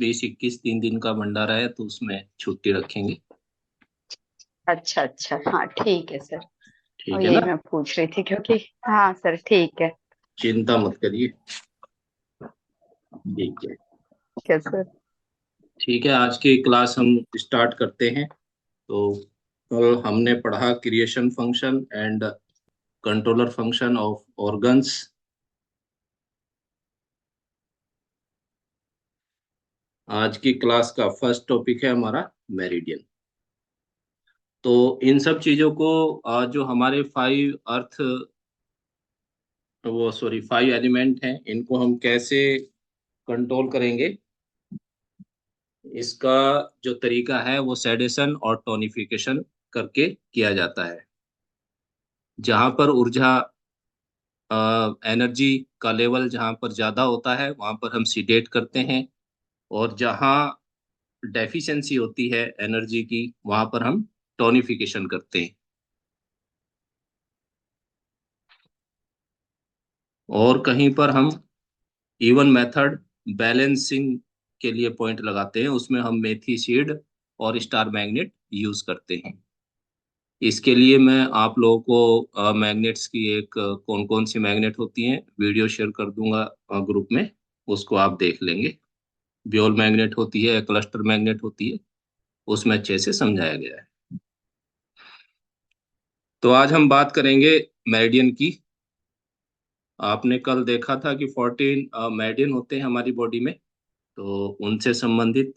20-21 3 दिन का भंडारा है, तो उसमें छुट्टी रखेंगे। अच्छा अच्छा, हाँ ठीक है सर। और ठीक है यही ना। मैं पूछ रही थी क्योंकि हाँ सर ठीक है। चिंता मत करिए। ठीक है। ठीक है सर। ठीक है, आज की क्लास हम स्टार्ट करते हैं। तो कल हमने पढ़ा creation function and controller function of organs. आज की क्लास का फर्स्ट टॉपिक है हमारा मेरिडियन। तो इन सब चीजों को जो हमारे 5 अर्थ, वो सॉरी 5 एलिमेंट हैं, इनको हम कैसे कंट्रोल करेंगे, इसका जो तरीका है वो सेडेशन और टोनिफिकेशन करके किया जाता है। जहां पर ऊर्जा, एनर्जी का लेवल जहां पर ज्यादा होता है वहां पर हम सीडेट करते हैं, और जहां डेफिशिएंसी होती है एनर्जी की वहां पर हम टोनिफिकेशन करते हैं। और कहीं पर हम इवन मेथड बैलेंसिंग के लिए पॉइंट लगाते हैं, उसमें हम मेथी सीड और स्टार मैग्नेट यूज करते हैं। इसके लिए मैं आप लोगों को मैग्नेट्स की एक कौन कौन सी मैग्नेट होती हैं वीडियो शेयर कर दूंगा ग्रुप में, उसको आप देख लेंगे। ब्योल मैग्नेट होती है, क्लस्टर मैग्नेट होती है, उसमें अच्छे से समझाया गया है। तो आज हम बात करेंगे मेरिडियन की। आपने कल देखा था कि 14 मेरिडियन होते हैं हमारी बॉडी में। तो उनसे संबंधित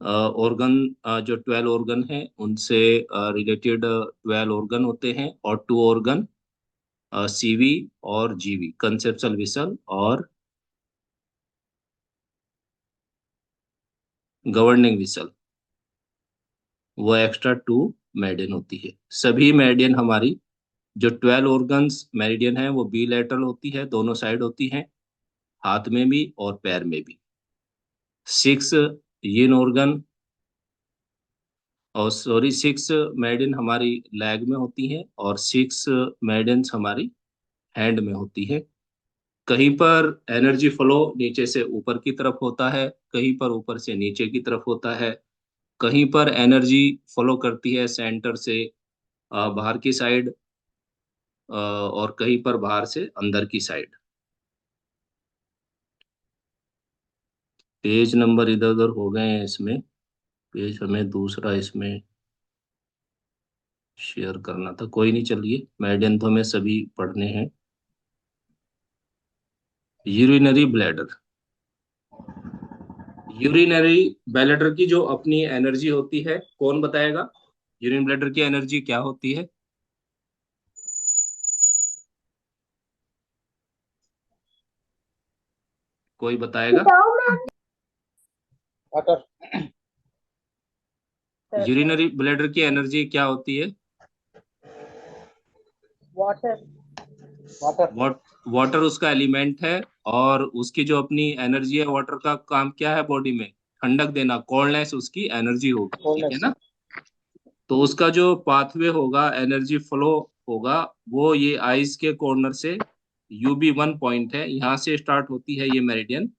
ऑर्गन, जो 12 ऑर्गन हैं उनसे रिलेटेड 12 ऑर्गन होते हैं, और 2 ऑर्गन सीवी और जीवी, कंसेप्शल विसल और गवर्निंग विसल, वो एक्स्ट्रा 2 मेरिडियन होती है। सभी मेरिडियन हमारी, जो 12 ऑर्गन्स मेरिडियन है वो बिलेटरल होती है, दोनों साइड होती हैं, हाथ में भी और पैर में भी। 6 यिन ऑर्गन, और सॉरी 6 मेरिडियन हमारी लेग में होती हैं, और 6 मेरिडियंस हमारी हैंड में होती है। कहीं पर एनर्जी फ्लो नीचे से ऊपर की तरफ होता है, कहीं पर ऊपर से नीचे की तरफ होता है, कहीं पर एनर्जी फ्लो करती है सेंटर से बाहर की साइड, और कहीं पर बाहर से अंदर की साइड। पेज नंबर इधर उधर हो गए हैं इसमें। पेज हमें दूसरा इसमें शेयर करना था, कोई नहीं, चलिए मेरिडियन तो हमें सभी पढ़ने हैं। Urinary bladder. यूरिनरी ब्लैडर की जो अपनी एनर्जी होती है, कौन बताएगा यूरिन ब्लैडर की एनर्जी क्या होती है? कोई बताएगा? वाटर। यूरिनरी ब्लैडर की एनर्जी क्या होती है? वाटर। वाटर। वाट वाटर उसका एलिमेंट है, और उसकी जो अपनी एनर्जी है, वाटर का काम क्या है बॉडी में? ठंडक देना, कोल्डनेस उसकी एनर्जी होगी, ठीक है कोल्डनेस। ना। तो उसका जो पाथवे होगा, एनर्जी फ्लो होगा, वो ये आइस के कॉर्नर से UB1 पॉइंट है, यहाँ से स्टार्ट होती है ये मेरिडियन,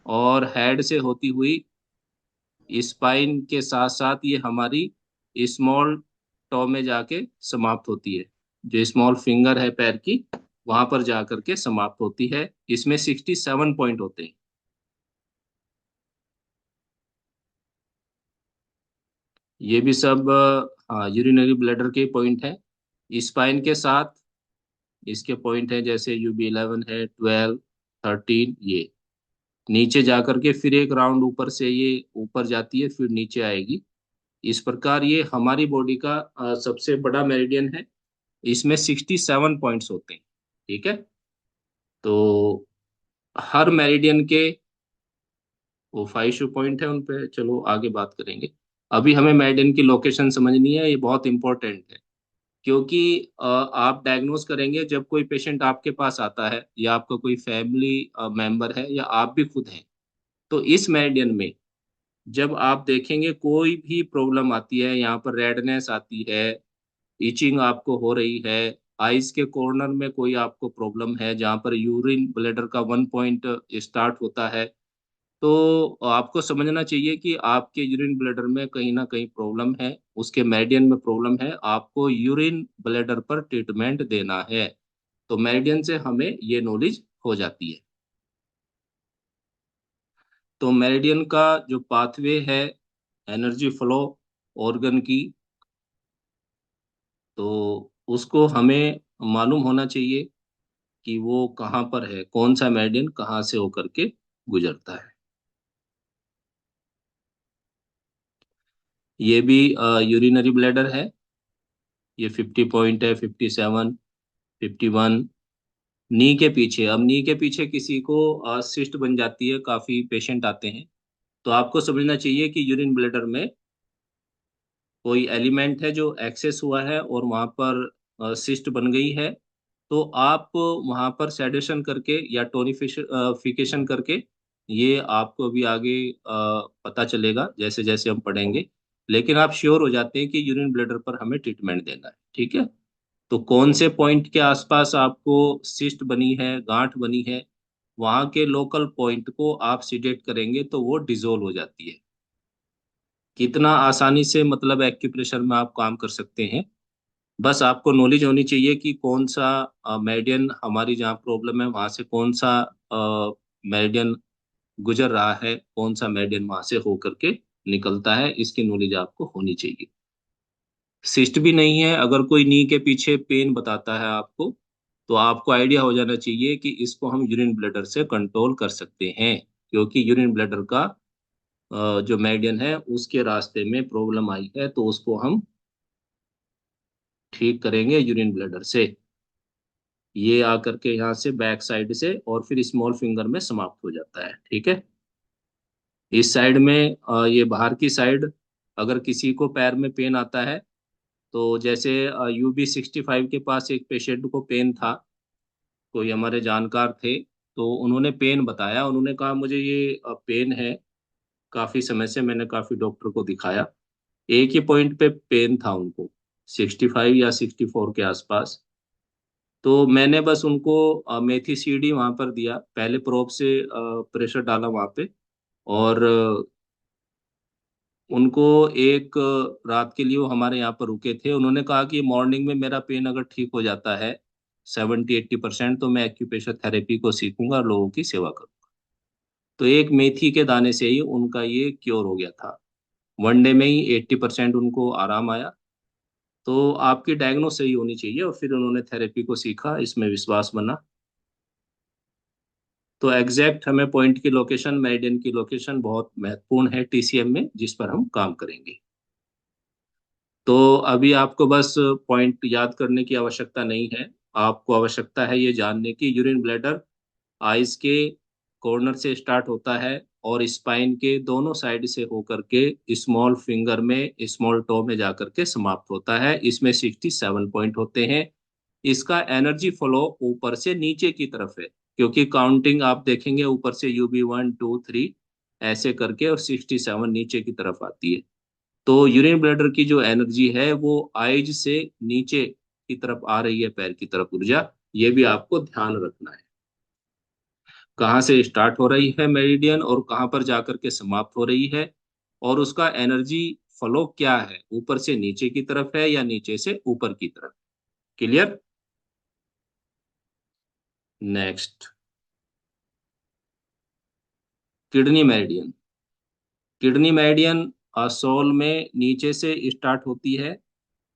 और हेड से होती हुई स्पाइन के साथ साथ ये हमारी स्मॉल टो में जाके समाप्त होती है। जो स्मॉल फिंगर है पैर की, वहां पर जाकर के समाप्त होती है। इसमें 67 पॉइंट होते हैं। ये भी सब हाँ यूरिनरी ब्लैडर के पॉइंट है। स्पाइन के साथ इसके पॉइंट है, जैसे UB11 है, 12, 13, ये नीचे जाकर के फिर एक राउंड ऊपर से ये ऊपर जाती है, फिर नीचे आएगी। इस प्रकार ये हमारी बॉडी का सबसे बड़ा मेरिडियन है। इसमें 67 पॉइंट्स होते हैं, ठीक है। तो हर मेरिडियन के वो 5 पॉइंट है, उन पे चलो आगे बात करेंगे। अभी हमें मेरिडियन की लोकेशन समझनी है, ये बहुत इंपॉर्टेंट है। क्योंकि आप डायग्नोज करेंगे जब कोई पेशेंट आपके पास आता है, या आपका कोई फैमिली मेंबर है, या आप भी खुद हैं, तो इस मेरिडियन में जब आप देखेंगे कोई भी प्रॉब्लम आती है, यहाँ पर रेडनेस आती है, इचिंग आपको हो रही है, आइज के कॉर्नर में कोई आपको प्रॉब्लम है, जहाँ पर यूरिन ब्लैडर का 1 पॉइंट स्टार्ट होता है, तो आपको समझना चाहिए कि आपके यूरिन ब्लैडर में कहीं ना कहीं प्रॉब्लम है, उसके मेरिडियन में प्रॉब्लम है, आपको यूरिन ब्लैडर पर ट्रीटमेंट देना है। तो मेरिडियन से हमें ये नॉलेज हो जाती है। तो मेरिडियन का जो पाथवे है एनर्जी फ्लो ऑर्गन की, तो उसको हमें मालूम होना चाहिए कि वो कहाँ पर है, कौन सा मेरिडियन कहाँ से होकर के गुजरता है। ये भी यूरिनरी ब्लैडर है। ये 50 पॉइंट है, 57, 51। नी के पीछे, अब नी के पीछे किसी को सिस्ट बन जाती है, काफी पेशेंट आते हैं। तो आपको समझना चाहिए कि यूरिन ब्लैडर में कोई एलिमेंट है जो एक्सेस हुआ है और वहां पर सिस्ट बन गई है। तो आप वहां पर सेडेशन करके या टोनिफिकेशन करके, ये आपको भी आगे पता चलेगा जैसे जैसे हम पढ़ेंगे। लेकिन आप श्योर हो जाते हैं कि यूरिन ब्लैडर पर हमें ट्रीटमेंट देना है, ठीक है। तो कौन से पॉइंट के आसपास आपको सिस्ट बनी है, गांठ बनी है, वहां के लोकल पॉइंट को आप सीडेट करेंगे तो वो डिजोल्व हो जाती है। कितना आसानी से मतलब एक्यूप्रेशर में आप काम कर सकते हैं। बस आपको नॉलेज होनी चाहिए कि कौन सा मेरिडियन हमारी जहाँ प्रॉब्लम है वहां से कौन सा मेरिडियन गुजर रहा है, कौन सा मेरिडियन वहां से होकर के निकलता है, इसकी नॉलेज आपको होनी चाहिए। सिस्ट भी नहीं है, अगर कोई नी के पीछे पेन बताता है आपको, तो आपको आइडिया हो जाना चाहिए कि इसको हम यूरिन ब्लैडर से कंट्रोल कर सकते हैं, क्योंकि यूरिन ब्लैडर का जो मेरिडियन है उसके रास्ते में प्रॉब्लम आई है, तो उसको हम ठीक करेंगे यूरिन ब्लैडर से। ये आकर के यहाँ से बैक साइड से और फिर स्मॉल फिंगर में समाप्त हो जाता है, ठीक है। इस साइड में ये बाहर की साइड, अगर किसी को पैर में पेन आता है, तो जैसे UB65 के पास एक पेशेंट को पेन था, कोई हमारे जानकार थे, तो उन्होंने पेन बताया, उन्होंने कहा मुझे ये पेन है, काफी समय से मैंने काफी डॉक्टर को दिखाया, एक ही पॉइंट पे पेन था उनको, 65 या 64 के आसपास। तो मैंने बस उनको मेथी सीडी वहां पर दिया, पहले प्रोब से प्रेशर डाला वहां पे, और उनको एक रात के लिए वो हमारे यहाँ पर रुके थे। उन्होंने कहा कि मॉर्निंग में मेरा पेन अगर ठीक हो जाता है 70-80%, तो मैं एक्यूप्रेशर थेरेपी को सीखूंगा और लोगों की सेवा करूंगा। तो एक मेथी के दाने से ही उनका ये क्योर हो गया था, 1 डे में ही 80% उनको आराम आया। तो आपकी डायग्नोस सही होनी चाहिए, और फिर उन्होंने थेरेपी को सीखा, इसमें विश्वास बना। तो एग्जैक्ट हमें पॉइंट की लोकेशन, मेरिडियन की लोकेशन बहुत महत्वपूर्ण है TCM में, जिस पर हम काम करेंगे। तो अभी आपको बस पॉइंट याद करने की आवश्यकता नहीं है, आपको आवश्यकता है ये जानने की यूरिन ब्लैडर आइज के कॉर्नर से स्टार्ट होता है और स्पाइन के दोनों साइड से होकर के स्मॉल फिंगर में, स्मॉल टो में जाकर के समाप्त होता है। इसमें 67 पॉइंट होते हैं। इसका एनर्जी फ्लो ऊपर से नीचे की तरफ है, क्योंकि काउंटिंग आप देखेंगे ऊपर से UB1 2 3 ऐसे करके, और 67 नीचे की तरफ आती है। तो यूरिन ब्लैडर की जो एनर्जी है वो आइज से नीचे की तरफ आ रही है, पैर की तरफ ऊर्जा, ये भी आपको ध्यान रखना है। कहाँ से स्टार्ट हो रही है मेरिडियन और कहाँ पर जाकर के समाप्त हो रही है, और उसका एनर्जी फ्लो क्या है, ऊपर से नीचे की तरफ है या नीचे से ऊपर की तरफ। Clear. Next, kidney meridian. Kidney meridian sole में नीचे से स्टार्ट होती है,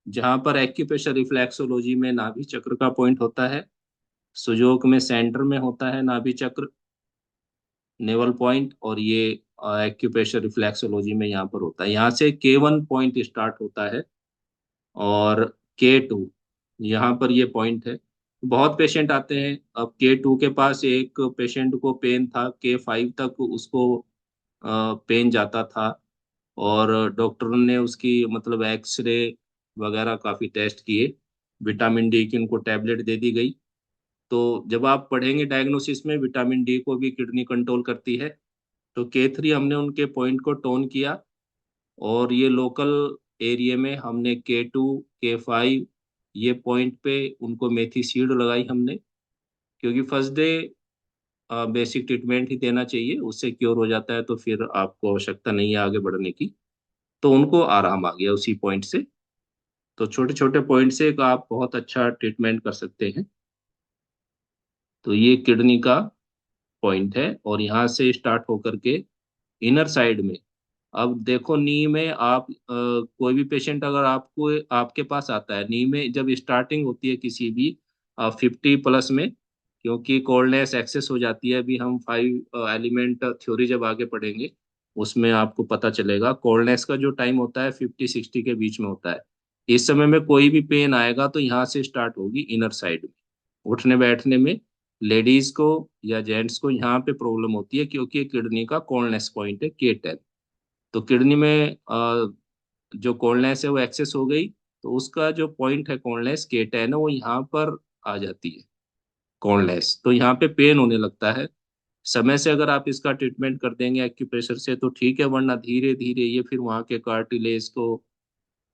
जहां पर एक्यूप्रेशर रिफ्लेक्सोलॉजी में नाभि चक्र का पॉइंट होता है, सुजोक में सेंटर में होता है नाभि चक्र, नेवल पॉइंट, और ये एक्यूप्रेशर रिफ्लेक्सोलॉजी में यहाँ पर होता है। यहाँ से K1 पॉइंट स्टार्ट होता है और K2 यहाँ पर ये पॉइंट है। बहुत पेशेंट आते हैं, अब K2 के पास एक पेशेंट को पेन था, K5 तक उसको पेन जाता था, और डॉक्टर ने उसकी मतलब एक्सरे वगैरह काफ़ी टेस्ट किए, विटामिन डी की उनको टैबलेट दे दी गई। तो जब आप पढ़ेंगे डायग्नोसिस में, विटामिन डी को भी किडनी कंट्रोल करती है। तो K3 हमने उनके पॉइंट को टोन किया, और ये लोकल एरिया में हमने K2, K5 ये पॉइंट पे उनको मेथी सीड लगाई हमने, क्योंकि फर्स्ट डे बेसिक ट्रीटमेंट ही देना चाहिए, उससे क्योर हो जाता है तो फिर आपको आवश्यकता नहीं है आगे बढ़ने की। तो उनको आराम आ गया उसी पॉइंट से। तो छोटे छोटे पॉइंट से आप बहुत अच्छा ट्रीटमेंट कर सकते हैं। तो ये किडनी का पॉइंट है, और यहाँ से स्टार्ट होकर के इनर साइड में। अब देखो नी में आप कोई भी पेशेंट अगर आपको आपके पास आता है, नी में जब स्टार्टिंग होती है किसी भी 50 प्लस में, क्योंकि कोल्डनेस एक्सेस हो जाती है। अभी हम 5 एलिमेंट थ्योरी जब आगे पढ़ेंगे उसमें आपको पता चलेगा। कोल्डनेस का जो टाइम होता है 50-60 के बीच में होता है। इस समय में कोई भी पेन आएगा तो यहाँ से स्टार्ट होगी इनर साइड में, उठने बैठने में। लेडीज को या जेंट्स को यहाँ पे प्रॉब्लम होती है, क्योंकि किडनी का कोल्डनेस पॉइंट है K10। तो किडनी में जो कोल्डनेस है वो एक्सेस हो गई, तो उसका जो पॉइंट है कोल्डनेस K10 है, वो यहाँ पर आ जाती है कोल्डनेस। तो यहाँ पे पेन होने लगता है। समय से अगर आप इसका ट्रीटमेंट कर देंगे एक्यूप्रेशर से तो ठीक है, वरना धीरे धीरे ये फिर वहाँ के कार्टिलेज को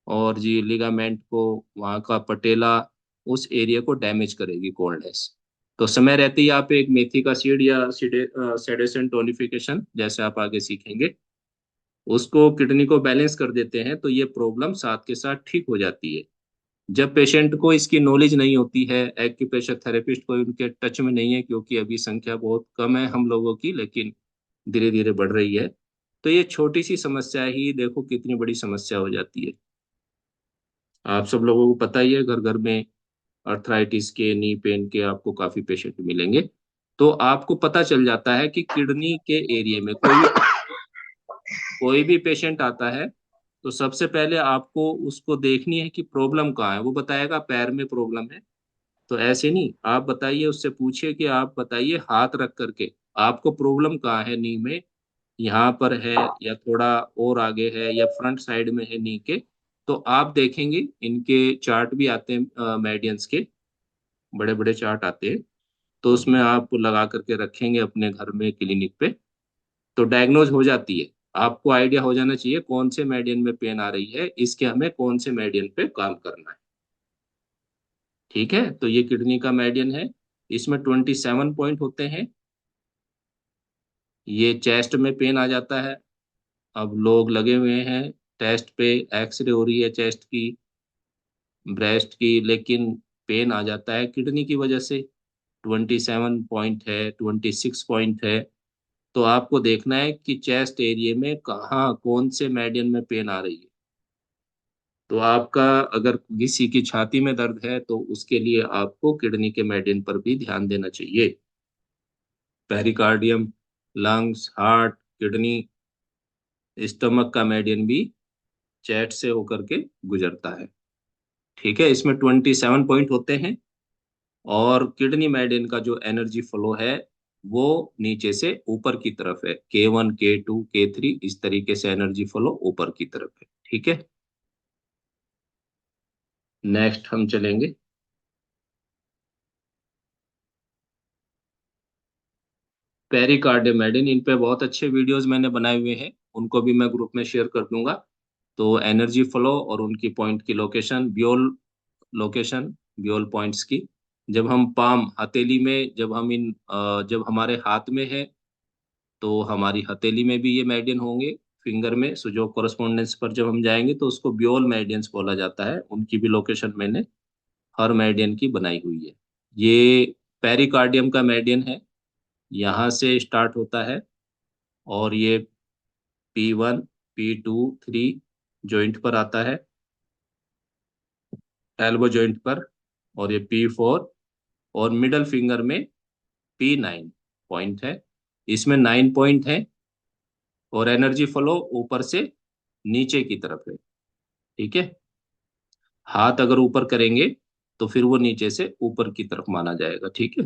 और जी लिगामेंट को, वहाँ का पटेला, उस एरिया को डैमेज करेगी कोल्डनेस। तो समय रहते ही आप एक मेथी का सीड या सेडेशन टोनिफिकेशन, जैसे आप आगे सीखेंगे, उसको किडनी को बैलेंस कर देते हैं तो ये प्रॉब्लम साथ के साथ ठीक हो जाती है। जब पेशेंट को इसकी नॉलेज नहीं होती है, एक्यूप्रेशर थेरेपिस्ट कोई उनके टच में नहीं है, क्योंकि अभी संख्या बहुत कम है हम लोगों की, लेकिन धीरे धीरे बढ़ रही है। तो ये छोटी सी समस्या ही देखो कितनी बड़ी समस्या हो जाती है। आप सब लोगों को पता ही है, घर घर में अर्थराइटिस के, नी पेन के आपको काफी पेशेंट मिलेंगे। तो आपको पता चल जाता है कि किडनी के एरिया में कोई भी पेशेंट आता है तो सबसे पहले आपको उसको देखनी है कि प्रॉब्लम कहाँ है। वो बताएगा पैर में प्रॉब्लम है, तो ऐसे नहीं, आप बताइए, उससे पूछिए कि आप बताइए हाथ रख करके आपको प्रॉब्लम कहाँ है नी में, यहाँ पर है या थोड़ा और आगे है या फ्रंट साइड में है नी के। तो आप देखेंगे, इनके चार्ट भी आते हैं मेडियंस के, बड़े बड़े चार्ट आते हैं। तो उसमें आप लगा करके रखेंगे अपने घर में क्लिनिक पे, तो डायग्नोज हो जाती है। आपको आइडिया हो जाना चाहिए कौन से मेडियन में पेन आ रही है, इसके हमें कौन से मेडियन पे काम करना है। ठीक है, तो ये किडनी का मेडियन है। इसमें 27 पॉइंट होते हैं। ये चेस्ट में पेन आ जाता है। अब लोग लगे हुए हैं टेस्ट पे, एक्सरे हो रही है चेस्ट की, ब्रेस्ट की, लेकिन पेन आ जाता है किडनी की वजह से। 27 पॉइंट है, 26 पॉइंट है। तो आपको देखना है कि चेस्ट एरिया में कहाँ कौन से मेडियन में पेन आ रही है। तो आपका अगर किसी की छाती में दर्द है तो उसके लिए आपको किडनी के मेडियन पर भी ध्यान देना चाहिए। Pericardium, lungs, heart, kidney, stomach का मेडियन भी चैट से होकर के गुजरता है। ठीक है, इसमें 27 पॉइंट होते हैं। और किडनी मेडियन का जो एनर्जी फ्लो है वो नीचे से ऊपर की तरफ है, K1, K2, K3, इस तरीके से एनर्जी फ्लो ऊपर की तरफ है। ठीक है, नेक्स्ट हम चलेंगे। पेरिकार्डियम, इन पे बहुत अच्छे वीडियोस मैंने बनाए हुए हैं, उनको भी मैं ग्रुप में शेयर कर दूंगा। तो एनर्जी फ्लो और उनकी पॉइंट की लोकेशन, लोकेशन ब्योल पॉइंट्स की, जब हम पाम हथेली में, जब हमारे हाथ में है तो हमारी हथेली में भी ये मेरिडियन होंगे। फिंगर में सुजो कोरस्पोंडेंस पर जब हम जाएंगे तो उसको ब्योल मेरिडियंस बोला जाता है। उनकी भी लोकेशन मैंने हर मेरिडियन की बनाई हुई है। ये पेरिकार्डियम का मेरिडियन है, यहाँ से स्टार्ट होता है, और ये P1, P2, 3 जॉइंट पर आता है, एल्बो जॉइंट पर। और ये P4, और मिडल फिंगर में P9 पॉइंट है। इसमें 9 पॉइंट है, और एनर्जी फ्लो ऊपर से नीचे की तरफ है। ठीक है, हाथ अगर ऊपर करेंगे तो फिर वो नीचे से ऊपर की तरफ माना जाएगा। ठीक है,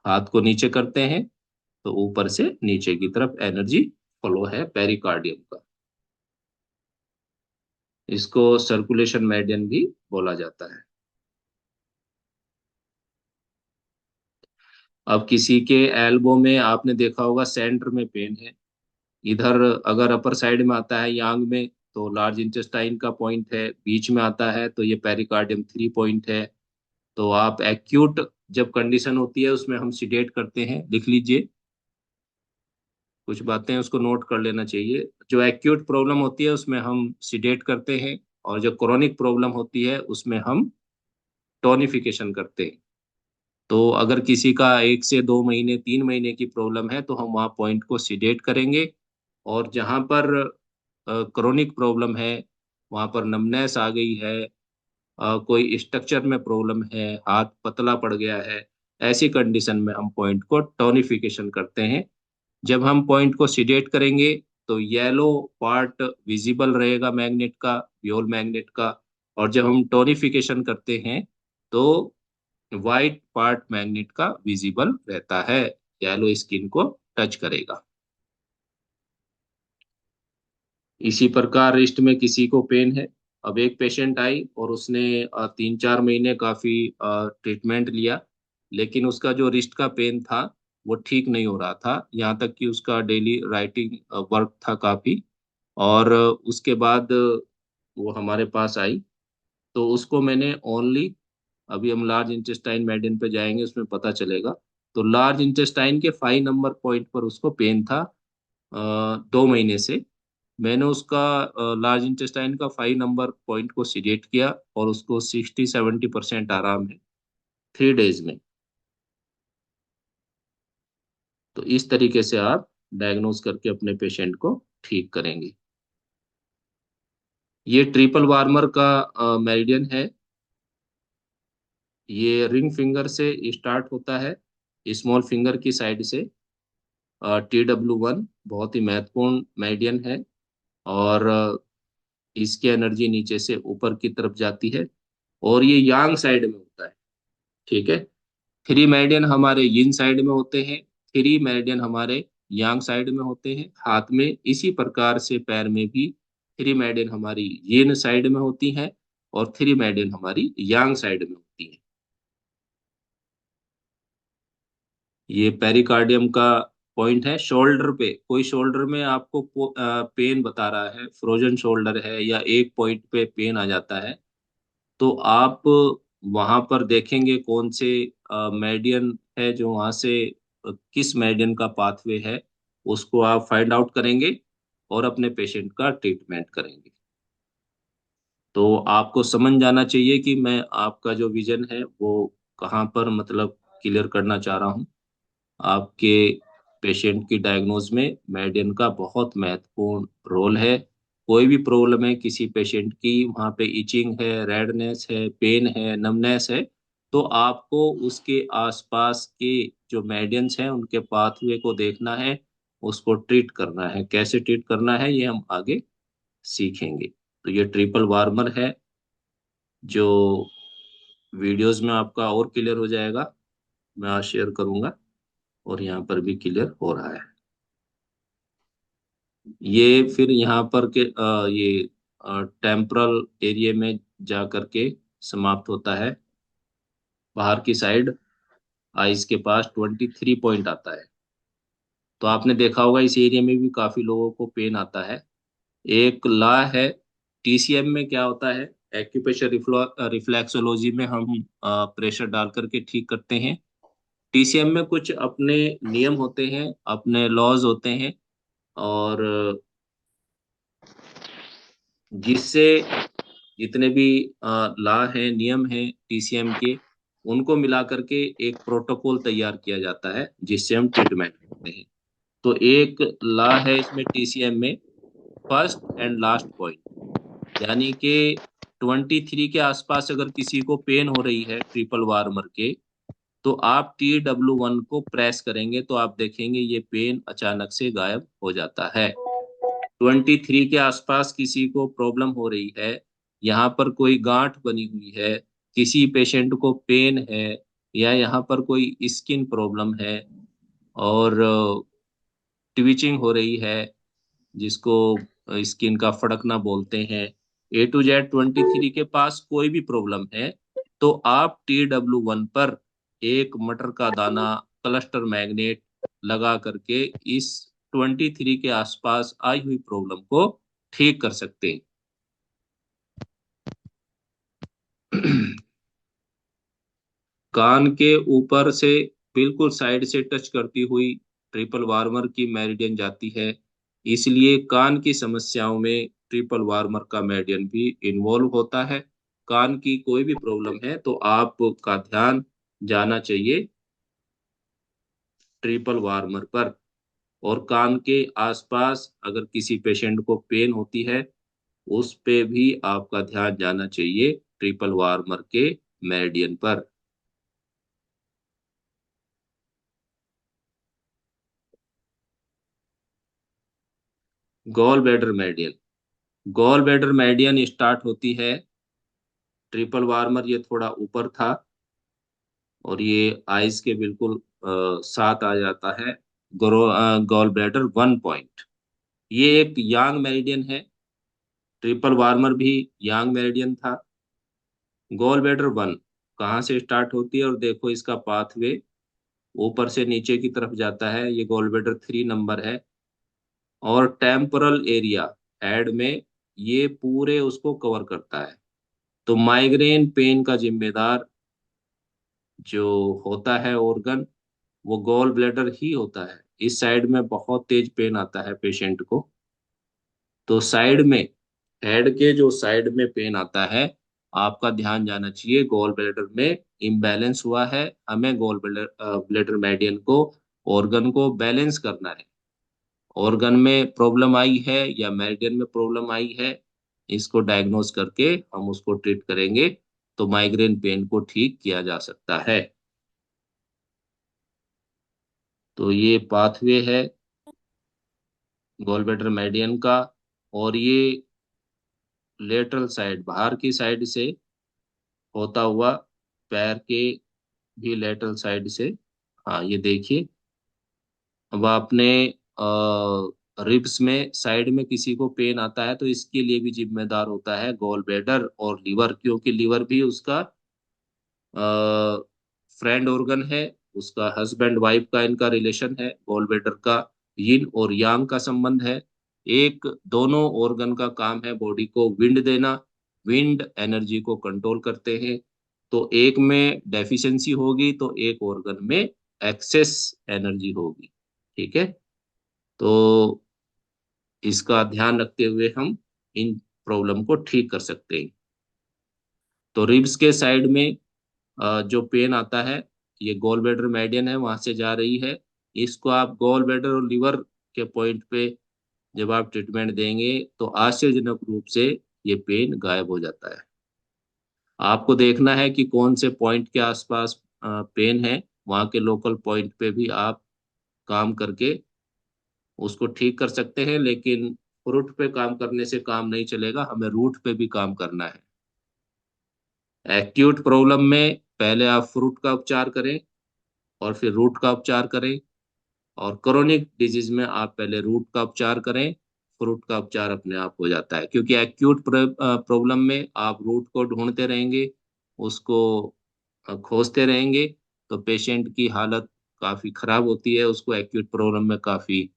हाथ को नीचे करते हैं तो ऊपर से नीचे की तरफ एनर्जी फ्लो है पेरिकार्डियम का। इसको सर्कुलेशन मेरिडियन भी बोला जाता है। अब किसी के एल्बो में आपने देखा होगा सेंटर में पेन है, इधर अगर अपर साइड में आता है यांग में, तो लार्ज इंटेस्टाइन का पॉइंट है, बीच में आता है, तो ये पेरिकार्डियम 3 पॉइंट है। तो आप एक्यूट जब कंडीशन होती है उसमें हम सिडेट करते हैं, लिख लीजिए, कुछ बातें उसको नोट कर लेना चाहिए। जो एक्यूट प्रॉब्लम होती है उसमें हम सिडेट करते हैं, और जो क्रोनिक प्रॉब्लम होती है उसमें हम टोनिफिकेशन करते हैं। तो अगर किसी का 1 से 2 महीने 3 महीने की प्रॉब्लम है तो हम वहाँ पॉइंट को सिडेट करेंगे। और जहाँ पर क्रोनिक प्रॉब्लम है, वहाँ पर नमनेस आ गई है, कोई स्ट्रक्चर में प्रॉब्लम है, हाथ पतला पड़ गया है, ऐसी कंडीशन में हम पॉइंट को टोनिफिकेशन करते हैं। जब हम पॉइंट को सिडेट करेंगे तो येलो पार्ट विजिबल रहेगा मैग्नेट का, प्योर मैग्नेट का। और जब हम टोनिफिकेशन करते हैं तो वाइट पार्ट मैग्नेट का विजिबल रहता है, येलो स्किन को टच करेगा। इसी प्रकार रिस्ट में किसी को पेन है। अब एक पेशेंट आई और उसने 3-4 महीने काफी ट्रीटमेंट लिया, लेकिन उसका जो रिस्ट का पेन था वो ठीक नहीं हो रहा था, यहाँ तक कि उसका डेली राइटिंग वर्क था काफी। और उसके बाद वो हमारे पास आई, तो उसको मैंने ओनली, अभी हम लार्ज इंटेस्टाइन मेडियन पे जाएंगे उसमें पता चलेगा। तो लार्ज इंटेस्टाइन के 5 नंबर पॉइंट पर उसको पेन था 2 महीने से। मैंने उसका लार्ज इंटेस्टाइन का 5 नंबर पॉइंट को सिलेक्ट किया और उसको 60-70% आराम है 3 डेज में। तो इस तरीके से आप डायग्नोज करके अपने पेशेंट को ठीक करेंगे। ये ट्रिपल वार्मर का मेरिडियन है। ये रिंग फिंगर से स्टार्ट होता है, स्मॉल फिंगर की साइड से। TW1 बहुत ही महत्वपूर्ण मेरिडियन है, और इसकी एनर्जी नीचे से ऊपर की तरफ जाती है, और ये यांग साइड में होता है। ठीक है। 3 मेरिडियन हमारे यिन साइड में होते हैं, 3 मेरिडियन हमारे यांग साइड में होते हैं हाथ में। इसी प्रकार से पैर में भी 3 मेरिडियन हमारी यिन साइड में होती हैं, और 3 मेरिडियन हमारी यांग साइड में होती हैं। ये पेरिकार्डियम का पॉइंट है। शोल्डर पे, कोई शोल्डर में आपको पेन बता रहा है, फ्रोजन शोल्डर है, या एक पॉइंट पे पेन आ जाता है, तो आप वहां पर देखेंगे कौन से मेरिडियन है जो वहां से किस मेरिडियन का पाथवे है, उसको आप फाइंड आउट करेंगे और अपने पेशेंट का ट्रीटमेंट करेंगे। तो आपको समझ जाना चाहिए कि मैं आपका जो विजन है वो कहाँ पर मतलब क्लियर करना चाह रहा हूँ। आपके पेशेंट की डायग्नोज में मेडियन का बहुत महत्वपूर्ण रोल है। कोई भी प्रॉब्लम है किसी पेशेंट की, वहाँ पे इचिंग है, रेडनेस है, पेन है, नमनेस है, तो आपको उसके आसपास के जो मेडियंस हैं उनके पाथवे को देखना है, उसको ट्रीट करना है। कैसे ट्रीट करना है ये हम आगे सीखेंगे। तो ये ट्रिपल वार्मर है, जो वीडियोस में आपका और क्लियर हो जाएगा, मैं आज शेयर करूंगा, और यहाँ पर भी क्लियर हो रहा है। ये फिर यहाँ पर के ये टेम्परल एरिया में जा करके समाप्त होता है। बाहर की साइड आइस के पास 23 पॉइंट आता है। तो आपने देखा होगा इस एरिया में भी काफी लोगों को पेन आता है। एक ला है, TCM में क्या होता है, एक्यूप्रेशर रिफ्लेक्सोलॉजी में हम प्रेशर डाल करके ठीक करते हैं। TCM में कुछ अपने नियम होते हैं, अपने लॉज होते हैं, और जिससे जितने भी लॉ हैं, नियम हैं TCM के, उनको मिला करके एक प्रोटोकॉल तैयार किया जाता है जिससे हम ट्रीटमेंट करते हैं। तो एक लॉ है इसमें TCM में, फर्स्ट एंड लास्ट पॉइंट, यानी कि 23 के आसपास अगर किसी को पेन हो रही है ट्रिपल वार्मर के, तो आप TW1 को प्रेस करेंगे तो आप देखेंगे ये पेन अचानक से गायब हो जाता है। 23 के आसपास किसी को प्रॉब्लम हो रही है, यहाँ पर कोई गांठ बनी हुई है, किसी पेशेंट को पेन है, या यहाँ पर कोई स्किन प्रॉब्लम है, और ट्विचिंग हो रही है, जिसको स्किन का फड़कना बोलते हैं, A to Z 23 के पास कोई भी प्रॉब्लम है, तो आप TW1 पर एक मटर का दाना क्लस्टर मैग्नेट लगा करके इस 23 के आसपास आई हुई प्रॉब्लम को ठीक कर सकते हैं। कान के ऊपर से बिल्कुल साइड से टच करती हुई ट्रिपल वार्मर की मेरिडियन जाती है। इसलिए कान की समस्याओं में ट्रिपल वार्मर का मेरिडियन भी इन्वॉल्व होता है। कान की कोई भी प्रॉब्लम है तो आपका ध्यान जाना चाहिए ट्रिपल वार्मर पर। और कान के आसपास अगर किसी पेशेंट को पेन होती है, उस पे भी आपका ध्यान जाना चाहिए ट्रिपल वार्मर के मेरिडियन पर। Gall bladder meridian, gall bladder meridian start होती है, ट्रिपल वार्मर ये थोड़ा ऊपर था और ये आइस के बिल्कुल साथ आ जाता है। गॉल ब्लैडर 1 पॉइंट, ये एक यांग मेरिडियन है। ट्रिपल वार्मर भी यांग मेरिडियन था। गॉल ब्लैडर 1 कहाँ से स्टार्ट होती है, और देखो इसका पाथवे ऊपर से नीचे की तरफ जाता है। ये गॉल ब्लैडर 3 नंबर है। और टेम्पोरल एरिया हेड में ये पूरे उसको कवर करता है। तो माइग्रेन पेन का जिम्मेदार जो होता है ऑर्गन, वो गॉल ब्लैडर ही होता है। इस साइड में बहुत तेज पेन आता है पेशेंट को, तो साइड में, हेड के जो साइड में पेन आता है, आपका ध्यान जाना चाहिए गॉल ब्लैडर में इम्बैलेंस हुआ है। हमें गॉल ब्लैडर ब्लैडर मेडियन को, ऑर्गन को बैलेंस करना है। ऑर्गन में प्रॉब्लम आई है या मेरिडियन में प्रॉब्लम आई है, इसको डायग्नोज करके हम उसको ट्रीट करेंगे तो माइग्रेन पेन को ठीक किया जा सकता है। तो ये पाथवे है गॉलब्लैडर मेडियन का। और ये लेटरल साइड, बाहर की साइड से होता हुआ पैर के भी लेटरल साइड से, हाँ ये देखिए। अब आपने रिब्स में साइड में किसी को पेन आता है तो इसके लिए भी जिम्मेदार होता है गॉल ब्लैडर और लीवर, क्योंकि लीवर भी उसका फ्रेंड ऑर्गन है। उसका हस्बैंड वाइफ का इनका रिलेशन है। गॉल ब्लैडर का यिन और यांग का संबंध है। एक, दोनों ऑर्गन का काम है बॉडी को विंड देना, विंड एनर्जी को कंट्रोल करते हैं। तो एक में डेफिशिएंसी होगी तो एक ऑर्गन में एक्सेस एनर्जी होगी। ठीक है, तो इसका ध्यान रखते हुए हम इन प्रॉब्लम को ठीक कर सकते हैं। तो रिब्स के साइड में जो पेन आता है, ये गॉल ब्लैडर मेडियन है, वहां से जा रही है। इसको आप गॉल ब्लैडर और लिवर के पॉइंट पे जब आप ट्रीटमेंट देंगे तो आश्चर्यजनक रूप से ये पेन गायब हो जाता है। आपको देखना है कि कौन से पॉइंट के आसपास पेन है, वहां के लोकल पॉइंट पे भी आप काम करके उसको ठीक कर सकते हैं। लेकिन फ्रूट पे काम करने से काम नहीं चलेगा, हमें रूट पे भी काम करना है। एक्यूट प्रॉब्लम में पहले आप फ्रूट का उपचार करें और फिर रूट का उपचार करें। और क्रोनिक डिजीज में आप पहले रूट का उपचार करें, फ्रूट का उपचार अपने आप हो जाता है। क्योंकि एक्यूट प्रॉब्लम में आप रूट को ढूंढते रहेंगे, उसको खोजते रहेंगे, तो पेशेंट की हालत काफी खराब होती है। उसको एक्यूट प्रॉब्लम में काफी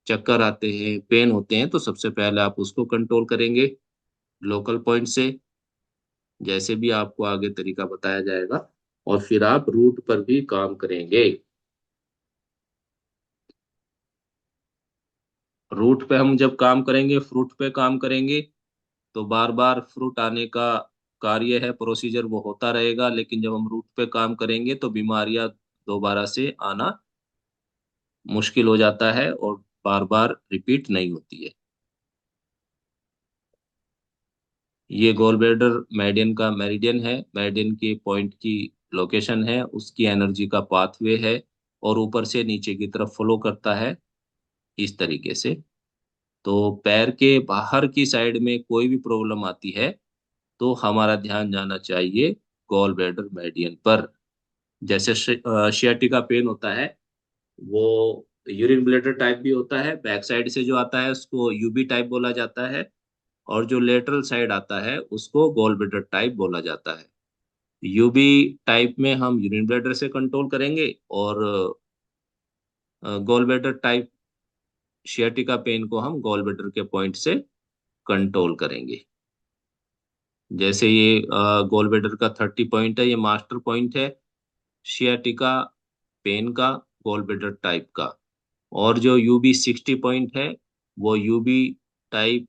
चक्कर आते हैं, पेन होते हैं। तो सबसे पहले आप उसको कंट्रोल करेंगे लोकल पॉइंट से, जैसे भी आपको आगे तरीका बताया जाएगा। और फिर आप रूट पर भी काम करेंगे। रूट पे हम जब काम करेंगे, फ्रूट पे काम करेंगे, तो बार बार फ्रूट आने का कार्य है, प्रोसीजर वो होता रहेगा। लेकिन जब हम रूट पे काम करेंगे तो बीमारियां दोबारा से आना मुश्किल हो जाता है और बार बार रिपीट नहीं होती है। ये गॉल ब्लैडर मेरिडियन का मेरिडियन है, मेरिडियन के पॉइंट की लोकेशन है, उसकी एनर्जी का पाथवे है और ऊपर से नीचे की तरफ फ्लो करता है इस तरीके से। तो पैर के बाहर की साइड में कोई भी प्रॉब्लम आती है तो हमारा ध्यान जाना चाहिए गॉल ब्लैडर मेरिडियन पर। जैसे शियाटिका पेन होता है, वो यूरिन ब्लैडर टाइप भी होता है। बैक साइड से जो आता है उसको यूबी टाइप बोला जाता है, और जो लेटरल साइड आता है उसको गॉल ब्लैडर टाइप बोला जाता है। यूबी टाइप में हम यूरिन ब्लैडर से कंट्रोल करेंगे, और gall bladder type sciatica pain को हम गॉल ब्लैडर के पॉइंट से कंट्रोल करेंगे। जैसे ये गॉल ब्लैडर का 30 पॉइंट है, ये मास्टर पॉइंट है। सियाटिका पेन का, गॉल ब्लैडर टाइप का। और जो यूबी 60 पॉइंट है वो यूबी टाइप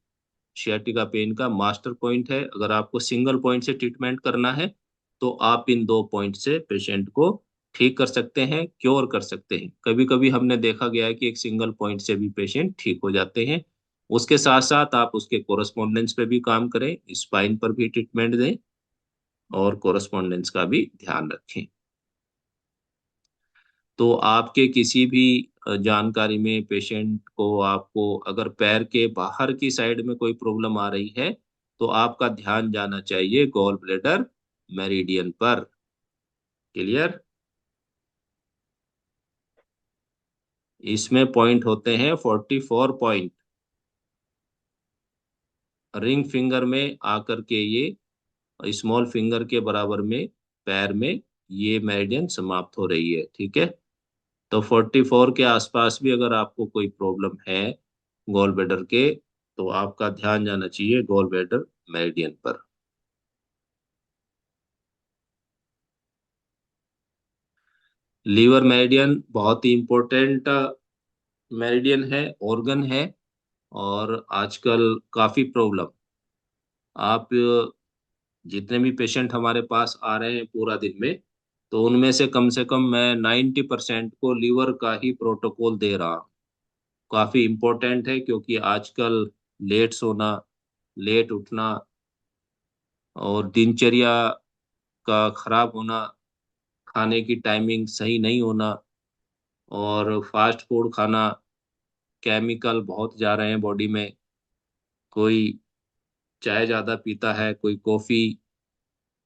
सियाटिका पेन का मास्टर पॉइंट है। अगर आपको सिंगल पॉइंट से ट्रीटमेंट करना है तो आप इन 2 पॉइंट से पेशेंट को ठीक कर सकते हैं, क्योर कर सकते हैं। कभी कभी हमने देखा गया है कि एक सिंगल पॉइंट से भी पेशेंट ठीक हो जाते हैं। उसके साथ साथ आप उसके कोरस्पॉन्डेंस पे भी काम करें, स्पाइन पर भी ट्रीटमेंट दें और कोरस्पॉन्डेंस का भी ध्यान रखें। तो आपके किसी भी जानकारी में पेशेंट को, आपको अगर पैर के बाहर की साइड में कोई प्रॉब्लम आ रही है तो आपका ध्यान जाना चाहिए गॉल ब्लैडर मेरिडियन पर। क्लियर? इसमें पॉइंट होते हैं 44 पॉइंट। रिंग फिंगर में आकर के ये स्मॉल फिंगर के बराबर में पैर में ये मेरिडियन समाप्त हो रही है। ठीक है, तो 44 के आसपास भी अगर आपको कोई प्रॉब्लम है गॉल ब्लैडर के, तो आपका ध्यान जाना चाहिए गॉल ब्लैडर मेरिडियन पर। लीवर मेरिडियन बहुत ही इंपॉर्टेंट मेरिडियन है, ऑर्गन है। और आजकल काफी प्रॉब्लम, आप जितने भी पेशेंट हमारे पास आ रहे हैं पूरा दिन में, तो उनमें से कम मैं 90% को लीवर का ही प्रोटोकॉल दे रहा हूँ। काफी इम्पोर्टेंट है क्योंकि आजकल लेट सोना, लेट उठना और दिनचर्या का खराब होना, खाने की टाइमिंग सही नहीं होना और फास्ट फूड खाना, केमिकल बहुत जा रहे हैं बॉडी में। कोई चाय ज्यादा पीता है, कोई कॉफी,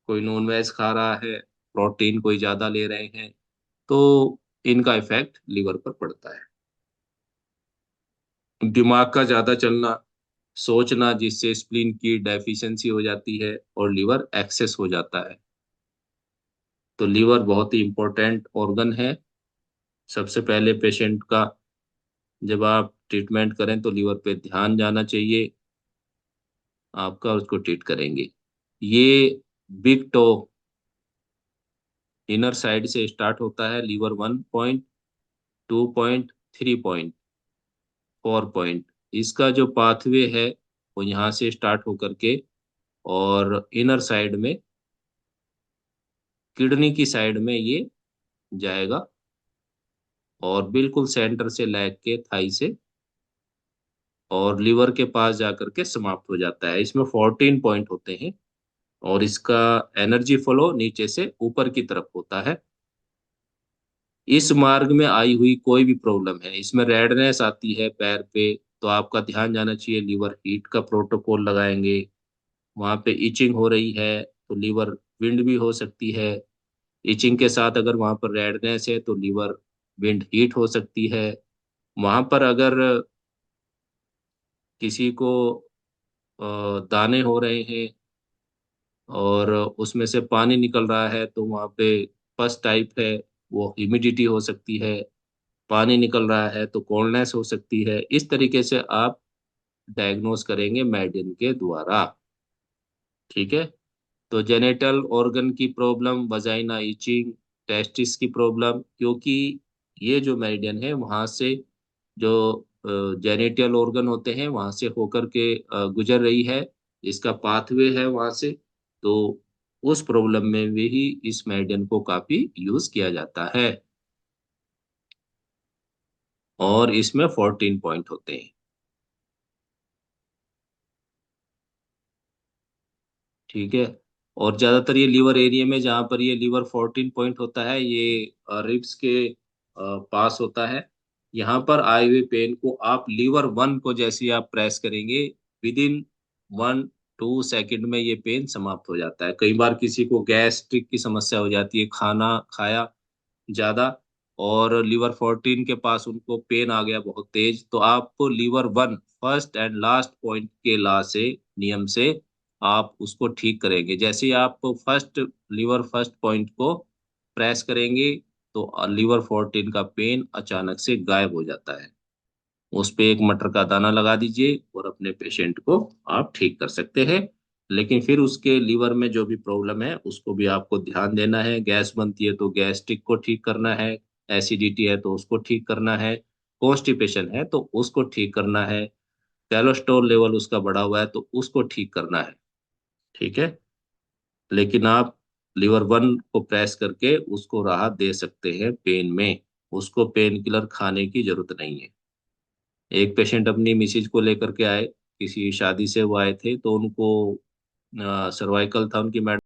कोई नॉन वेज खा रहा है, प्रोटीन कोई ज्यादा ले रहे हैं, तो इनका इफेक्ट लीवर पर पड़ता है। दिमाग का ज्यादा चलना, सोचना, जिससे स्प्लीन की डेफिशिएंसी हो जाती है और लीवर एक्सेस हो जाता है। तो लीवर बहुत ही इंपॉर्टेंट ऑर्गन है। सबसे पहले पेशेंट का जब आप ट्रीटमेंट करें तो लीवर पे ध्यान जाना चाहिए आपका, उसको ट्रीट करेंगे। ये बिग टो इनर साइड से स्टार्ट होता है, liver 1 point, 2 point, 3 point, 4 point. इसका जो पाथवे है वो यहाँ से स्टार्ट होकर के और इनर साइड में किडनी की साइड में ये जाएगा और बिल्कुल सेंटर से लैग के थाई से और लिवर के पास जाकर के समाप्त हो जाता है। इसमें 14 पॉइंट होते हैं और इसका एनर्जी फ्लो नीचे से ऊपर की तरफ होता है। इस मार्ग में आई हुई कोई भी प्रॉब्लम है, इसमें रेडनेस आती है पैर पे, तो आपका ध्यान जाना चाहिए, लीवर हीट का प्रोटोकॉल लगाएंगे। वहां पे इचिंग हो रही है तो लीवर विंड भी हो सकती है। इचिंग के साथ अगर वहां पर रेडनेस है तो लीवर विंड हीट हो सकती है। वहां पर अगर किसी को दाने हो रहे हैं और उसमें से पानी निकल रहा है तो वहां पे पस टाइप है, वो ह्यूमिडिटी हो सकती है। पानी निकल रहा है तो कोल्डनेस हो सकती है। इस तरीके से आप डायग्नोस करेंगे मेडिसिन के द्वारा। ठीक है, तो जेनेटल ऑर्गन की प्रॉब्लम, वजाइना इचिंग, टेस्टिस की प्रॉब्लम, क्योंकि ये जो मेरिडियन है वहां से जो जेनेटल ऑर्गन होते हैं वहां से होकर के गुजर रही है, इसका पाथवे है वहां से। तो उस प्रॉब्लम में भी इस मेरिडियन को काफी यूज किया जाता है और इसमें 14 पॉइंट होते हैं। ठीक है, और ज्यादातर ये लीवर एरिया में, जहाँ पर ये लीवर 14 पॉइंट होता है, ये रिब्स के पास होता है। यहाँ पर आए हुए पेन को आप लीवर 1 को जैसे ही आप प्रेस करेंगे, विद इन 1-2 सेकंड में ये पेन समाप्त हो जाता है। कई बार किसी को गैस्ट्रिक की समस्या हो जाती है, खाना खाया ज्यादा और लीवर 14 के पास उनको पेन आ गया बहुत तेज, तो आपको liver 1 first and last point के ला से, नियम से आप उसको ठीक करेंगे। जैसे ही आप लीवर फर्स्ट पॉइंट को प्रेस करेंगे तो लीवर 14 का पेन अचानक से गायब हो जाता है। उस पे एक मटर का दाना लगा दीजिए और अपने पेशेंट को आप ठीक कर सकते हैं। लेकिन फिर उसके लीवर में जो भी प्रॉब्लम है उसको भी आपको ध्यान देना है। गैस बनती है तो गैस्ट्रिक को ठीक करना है, एसिडिटी है तो उसको ठीक करना है, कॉन्स्टिपेशन है तो उसको ठीक करना है, कोलेस्ट्रॉल लेवल उसका बढ़ा हुआ है तो उसको ठीक करना है। ठीक है। लेकिन आप लीवर वन को प्रेस करके उसको राहत दे सकते हैं पेन में, उसको पेन किलर खाने की जरूरत नहीं है। एक पेशेंट अपनी मिसिज को लेकर के आए, किसी शादी से वो आए थे, तो उनको सर्वाइकल था उनकी मैडम